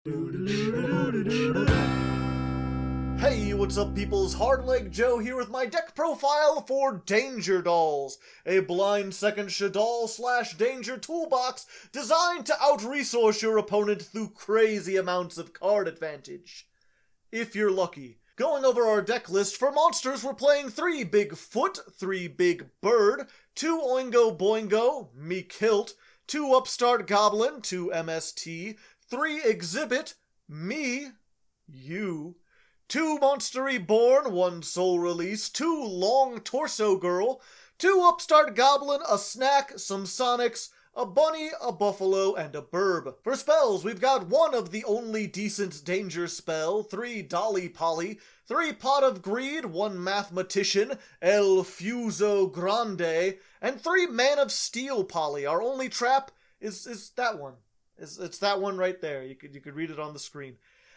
Hey, what's up peoples? Hardleg Joe here with my deck profile for Danger Dolls, a blind second Shaddoll / Danger toolbox designed to out-resource your opponent through crazy amounts of card advantage. If you're lucky. Going over our deck list, for monsters we're playing 3 Big Foot, 3 Big Bird, 2 Oingo Boingo, me Kilt, 2 Upstart Goblin, 2 MST, 3 Exhibit, me, you, 2 Monstery Born, 1 Soul Release, 2 Long Torso Girl, 2 Upstart Goblin, a Snack, some Sonics, a Bunny, a Buffalo, and a Burb. For spells, we've got 1 of the only decent Danger spell, 3 Dolly Polly, 3 Pot of Greed, 1 Mathematician, El Fuso Grande, and 3 Man of Steel Polly. Our only trap is that one. It's that one right there. You could read it on the screen.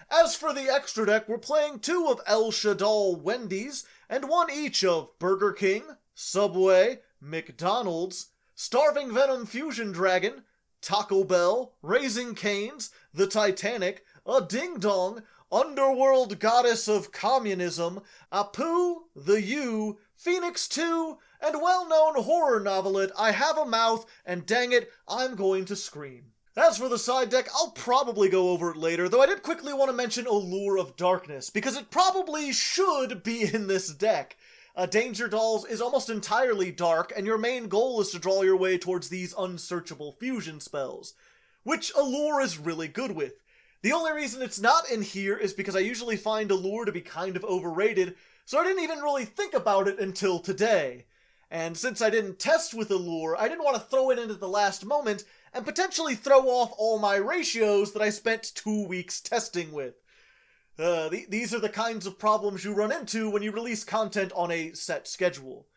As for the extra deck, we're playing 2 of El Shaddoll Wendy's, and 1 each of Burger King, Subway, McDonald's, Starving Venom Fusion Dragon, Taco Bell, Raising Cane's, the Titanic, a Ding Dong, Underworld Goddess of Communism, Apu, the U, Phoenix 2, and well-known horror novelette I Have a Mouth, and dang it, I'm going to scream. As for the side deck, I'll probably go over it later, though I did quickly want to mention Allure of Darkness, because it probably should be in this deck. Danger Dolls is almost entirely dark, and your main goal is to draw your way towards these unsearchable fusion spells, which Allure is really good with. The only reason it's not in here is because I usually find Allure to be kind of overrated, so I didn't even really think about it until today. And since I didn't test with Allure, I didn't want to throw it in at the last moment and potentially throw off all my ratios that I spent 2 weeks testing with. These are the kinds of problems you run into when you release content on a set schedule.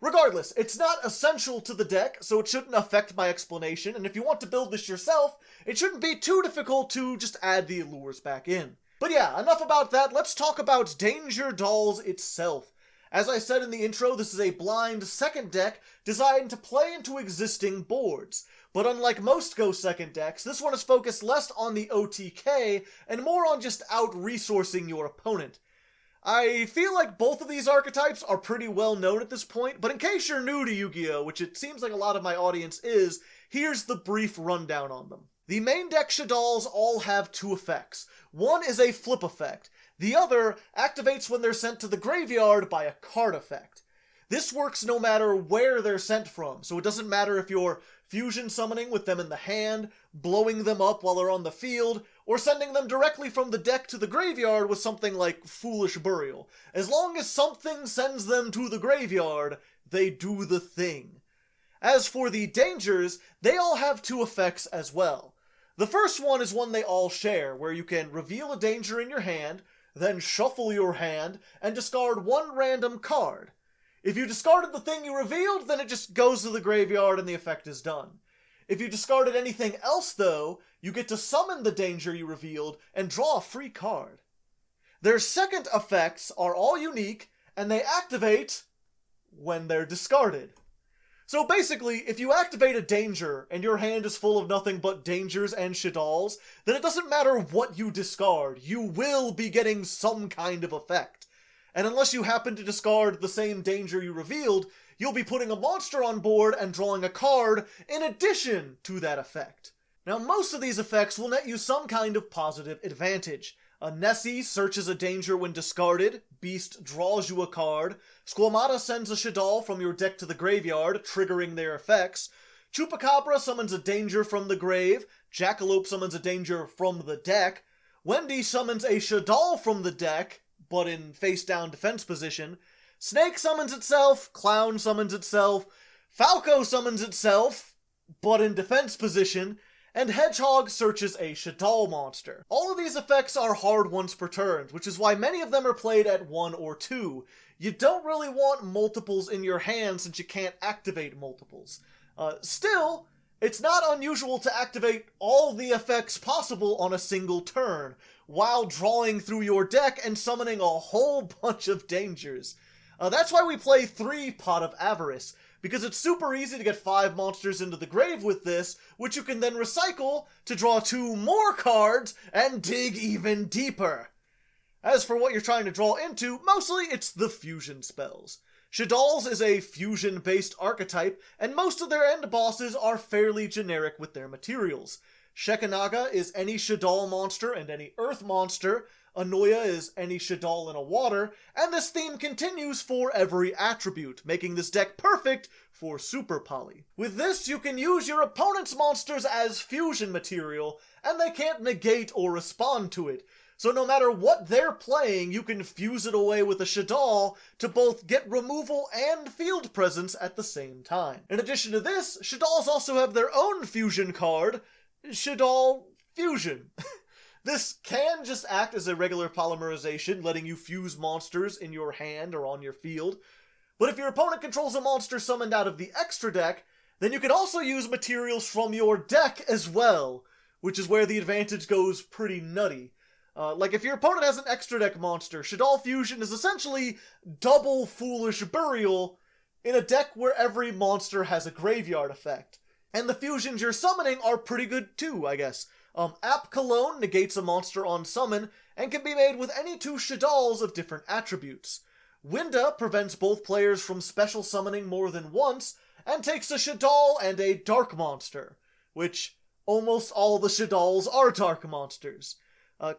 Regardless, it's not essential to the deck, so it shouldn't affect my explanation, and if you want to build this yourself, it shouldn't be too difficult to just add the allures back in. But yeah, enough about that, let's talk about Danger Dolls itself. As I said in the intro, this is a blind second deck designed to play into existing boards. But unlike most Go Second decks, this one is focused less on the OTK and more on just out-resourcing your opponent. I feel like both of these archetypes are pretty well known at this point, but in case you're new to Yu-Gi-Oh!, which it seems like a lot of my audience is, here's the brief rundown on them. The main deck Shaddolls all have 2 effects. One is a flip effect. The other activates when they're sent to the graveyard by a card effect. This works no matter where they're sent from, so it doesn't matter if you're fusion summoning with them in the hand, blowing them up while they're on the field, or sending them directly from the deck to the graveyard with something like Foolish Burial. As long as something sends them to the graveyard, they do the thing. As for the dangers, they all have 2 effects as well. The first one is one they all share, where you can reveal a danger in your hand, then shuffle your hand, and discard 1 random card. If you discarded the thing you revealed, then it just goes to the graveyard and the effect is done. If you discarded anything else, though, you get to summon the danger you revealed and draw a free card. Their second effects are all unique, and they activate when they're discarded. So basically, if you activate a danger and your hand is full of nothing but dangers and Shaddolls, then it doesn't matter what you discard, you will be getting some kind of effect. And unless you happen to discard the same danger you revealed, you'll be putting a monster on board and drawing a card in addition to that effect. Now, most of these effects will net you some kind of positive advantage. A Nessie searches a danger when discarded, Beast draws you a card, Squamata sends a Shaddoll from your deck to the graveyard, triggering their effects, Chupacabra summons a danger from the grave, Jackalope summons a danger from the deck, Wendy summons a Shaddoll from the deck, but in face-down defense position, Snake summons itself, Clown summons itself, Falco summons itself, but in defense position, and Hedgehog searches a Shaddoll monster. All of these effects are hard once per turn, which is why many of them are played at 1 or 2. You don't really want multiples in your hand since you can't activate multiples. Still, it's not unusual to activate all the effects possible on a single turn, while drawing through your deck and summoning a whole bunch of dangers. That's why we play 3 Pot of Avarice, because it's super easy to get 5 monsters into the grave with this, which you can then recycle to draw 2 more cards and dig even deeper. As for what you're trying to draw into, mostly it's the fusion spells. Shaddolls is a fusion-based archetype, and most of their end bosses are fairly generic with their materials. Shekanaga is any Shaddoll monster and any Earth monster, Anoya is any Shaddoll in a water, and this theme continues for every attribute, making this deck perfect for Super Poly. With this, you can use your opponent's monsters as fusion material, and they can't negate or respond to it. So no matter what they're playing, you can fuse it away with a Shaddoll to both get removal and field presence at the same time. In addition to this, Shaddolls also have their own fusion card, Shaddoll Fusion. This can just act as a regular polymerization, letting you fuse monsters in your hand or on your field. But if your opponent controls a monster summoned out of the extra deck, then you can also use materials from your deck as well, which is where the advantage goes pretty nutty. Like if your opponent has an extra deck monster, Shaddoll Fusion is essentially double Foolish Burial in a deck where every monster has a graveyard effect. And the fusions you're summoning are pretty good too, I guess. App Cologne negates a monster on summon, and can be made with any 2 Shaddolls of different attributes. Winda prevents both players from special summoning more than once, and takes a Shaddoll and a Dark monster, which almost all the Shaddolls are Dark monsters.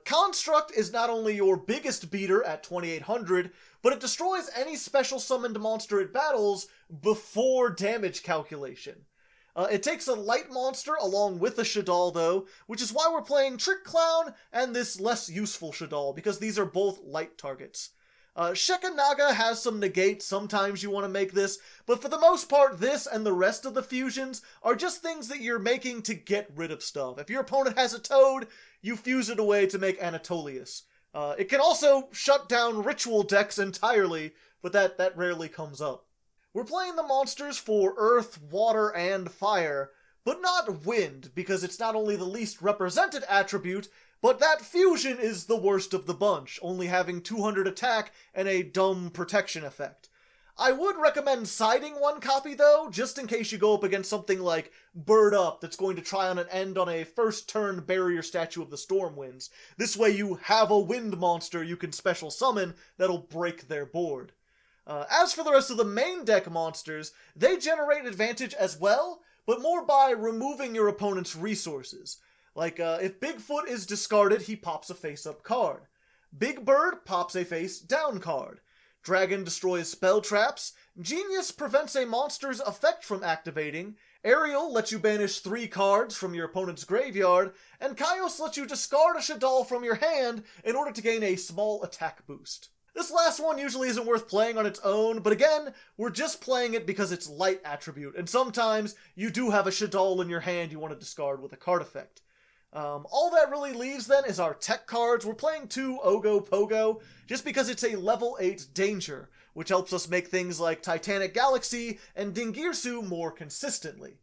Construct is not only your biggest beater at 2800, but it destroys any special summoned monster it battles before damage calculation. It takes a light monster along with a Shaddoll though, which is why we're playing Trick Clown and this less useful Shaddoll, because these are both light targets. Shekanaga has some negate, sometimes you want to make this, but for the most part this and the rest of the fusions are just things that you're making to get rid of stuff. If your opponent has a Toad, you fuse it away to make Anatolius. It can also shut down ritual decks entirely, but that rarely comes up. We're playing the monsters for Earth, Water, and Fire, but not Wind, because it's not only the least represented attribute, but that fusion is the worst of the bunch, only having 200 attack and a dumb protection effect. I would recommend siding one copy though, just in case you go up against something like Bird Up that's going to try on an end on a first turn barrier statue of the Stormwinds. This way you have a wind monster you can special summon that'll break their board. As for the rest of the main deck monsters, they generate advantage as well, but more by removing your opponent's resources. Like, if Bigfoot is discarded, he pops a face-up card. Big Bird pops a face-down card. Dragon destroys spell traps. Genius prevents a monster's effect from activating. Aerial lets you banish 3 cards from your opponent's graveyard. And Kaios lets you discard a Shaddoll from your hand in order to gain a small attack boost. This last one usually isn't worth playing on its own, but again, we're just playing it because it's light attribute, and sometimes you do have a Shaddoll in your hand you want to discard with a card effect. All that really leaves then is our tech cards. We're playing 2 YGOPro, just because it's a level 8 danger, which helps us make things like Titanic Galaxy and Dingirsu more consistently.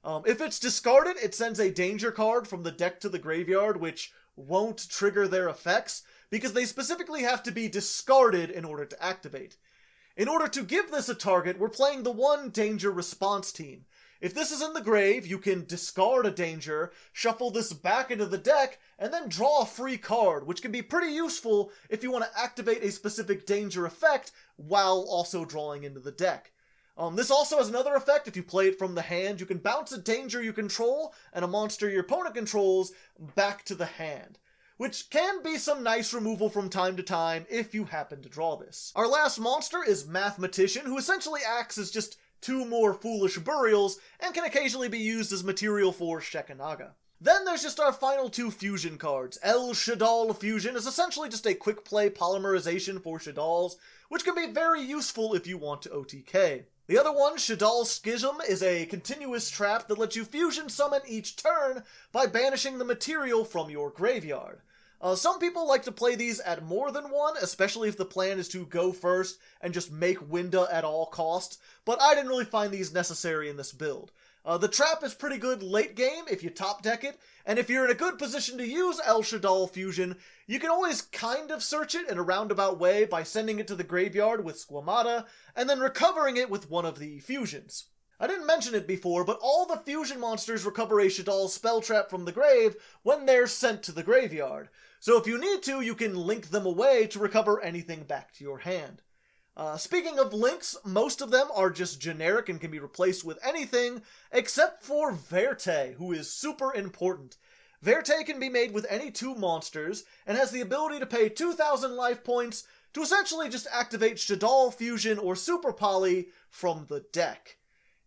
If it's discarded, it sends a danger card from the deck to the graveyard, which won't trigger their effects, because they specifically have to be discarded in order to activate. In order to give this a target, we're playing the 1 danger response team. If this is in the grave, you can discard a danger, shuffle this back into the deck, and then draw a free card, which can be pretty useful if you want to activate a specific danger effect while also drawing into the deck. This also has another effect. If you play it from the hand, you can bounce a danger you control and a monster your opponent controls back to the hand, which can be some nice removal from time to time if you happen to draw this. Our last monster is Mathematician, who essentially acts as just 2 more Foolish Burials, and can occasionally be used as material for Shekanaga. Then there's just our final 2 fusion cards. El Shaddoll Fusion is essentially just a quick play polymerization for Shaddolls, which can be very useful if you want to OTK. The other one, Shaddoll Schism, is a continuous trap that lets you fusion summon each turn by banishing the material from your graveyard. Some people like to play these at more than 1, especially if the plan is to go first and just make Winda at all costs, but I didn't really find these necessary in this build. The trap is pretty good late game if you top deck it, and if you're in a good position to use El Shaddoll Fusion, you can always kind of search it in a roundabout way by sending it to the graveyard with Squamata, and then recovering it with one of the fusions. I didn't mention it before, but all the fusion monsters recover a Shaddoll spell trap from the grave when they're sent to the graveyard. So if you need to, you can link them away to recover anything back to your hand. Speaking of links, most of them are just generic and can be replaced with anything except for Verte, who is super important. Verte can be made with any 2 monsters and has the ability to pay 2,000 life points to essentially just activate Shaddoll, Fusion, or Super Poly from the deck.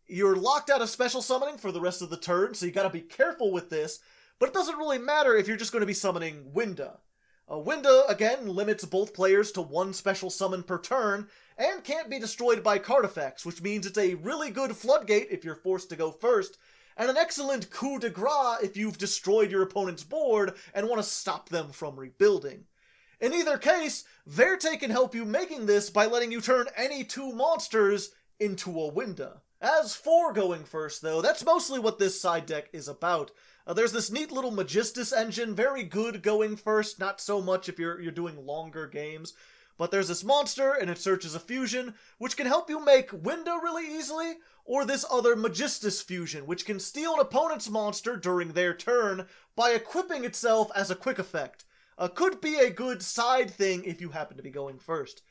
You're locked out of special summoning for the rest of the turn, so you gotta be careful with this, but it doesn't really matter if you're just going to be summoning Winda. Winda, again, limits both players to 1 special summon per turn, and can't be destroyed by card effects, which means it's a really good floodgate if you're forced to go first, and an excellent coup de grace if you've destroyed your opponent's board and want to stop them from rebuilding. In either case, Verte can help you making this by letting you turn any 2 monsters into a Winda. As for going first, though, that's mostly what this side deck is about. There's this neat little Magistus engine, very good going first, not so much if you're doing longer games. But there's this monster, and it searches a fusion, which can help you make Winda really easily, or this other Magistus fusion, which can steal an opponent's monster during their turn by equipping itself as a quick effect. Could be a good side thing if you happen to be going first.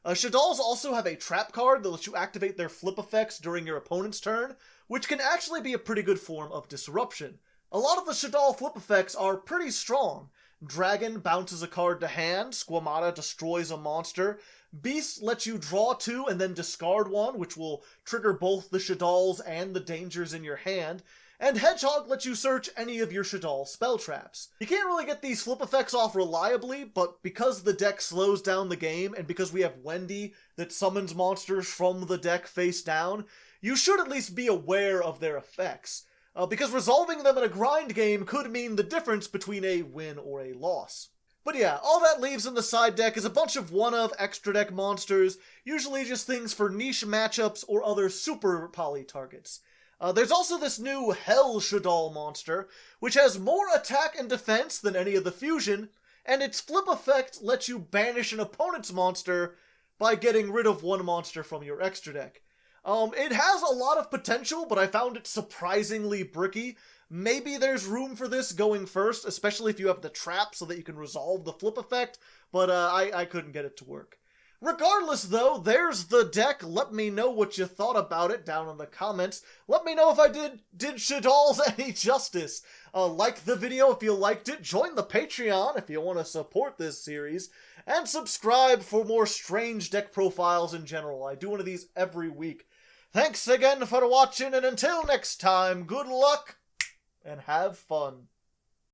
Shaddolls also have a trap card that lets you activate their flip effects during your opponent's turn, which can actually be a pretty good form of disruption. A lot of the Shaddoll flip effects are pretty strong. Dragon bounces a card to hand, Squamata destroys a monster, Beast lets you draw 2 and then discard 1, which will trigger both the Shaddolls and the dangers in your hand, and Hedgehog lets you search any of your Shaddoll spell traps. You can't really get these flip effects off reliably, but because the deck slows down the game, and because we have Wendy that summons monsters from the deck face down, you should at least be aware of their effects. Because resolving them in a grind game could mean the difference between a win or a loss. But yeah, all that leaves in the side deck is a bunch of one-of extra deck monsters, usually just things for niche matchups or other super poly targets. There's also this new Hell Shaddoll monster, which has more attack and defense than any of the fusion, and its flip effect lets you banish an opponent's monster by getting rid of 1 monster from your extra deck. It has a lot of potential, but I found it surprisingly bricky. Maybe there's room for this going first, especially if you have the trap so that you can resolve the flip effect, but I couldn't get it to work. Regardless, though, there's the deck. Let me know what you thought about it down in the comments. Let me know if I did Shaddolls any justice. Like the video if you liked it, join the Patreon if you want to support this series, and subscribe for more strange deck profiles in general. I do one of these every week. Thanks again for watching, and until next time, good luck and have fun.